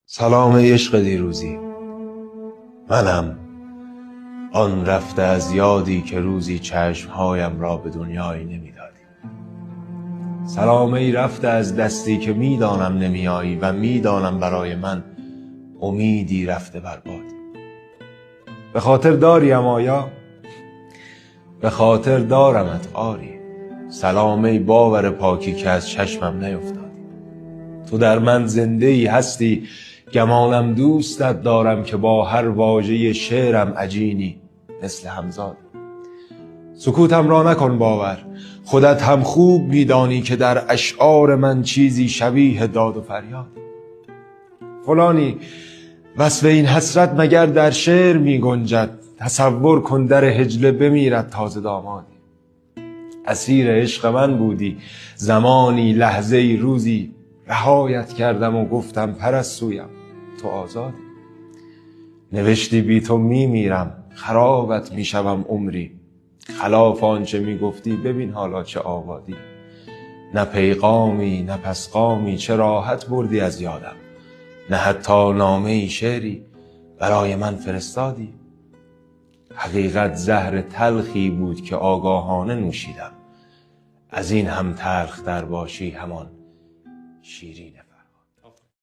سلام ای عشق دیروزی، منم آن رفته از یادی که روزی چشمهایم را به دنیایی نمیدادی. سلام ای رفته از دستی که میدانم نمیایی و میدانم برای من امیدی رفته بربادی. به خاطر داریم آیا؟ به خاطر دارمت آری. سلام ای باور پاکی که از چشمم نیفتادی. تو در من زنده ای هستی، گمانم دوستت دارم که با هر واژه شعرم عجینی مثل همزاد. سکوتم را نکن باور، خودت هم خوب میدانی که در اشعار من چیزی شبیه داد و فریاد. فلانی وصف این حسرت مگر در شعر می گنجد؟ تصور کن در حجله بمیرد تازه دامادی. اسیر عشق من بودی زمانی، لحظه‌ای، روزی رهایت کردم و گفتم پرستویم تو آزادی. نوشتی بی تو میمیرم، خرابت میشوم عمری. خلاف آنچه میگفتی ببین حالا چه آبادی. نه پیغامی نه پسقامی، چه راحت بردی از یادم. نه حتی نامه‌ای شعری برای من فرستادی. حقیقت زهر تلخی بود که آگاهانه نوشیدم. از این هم تلخ در باشی همان شیرین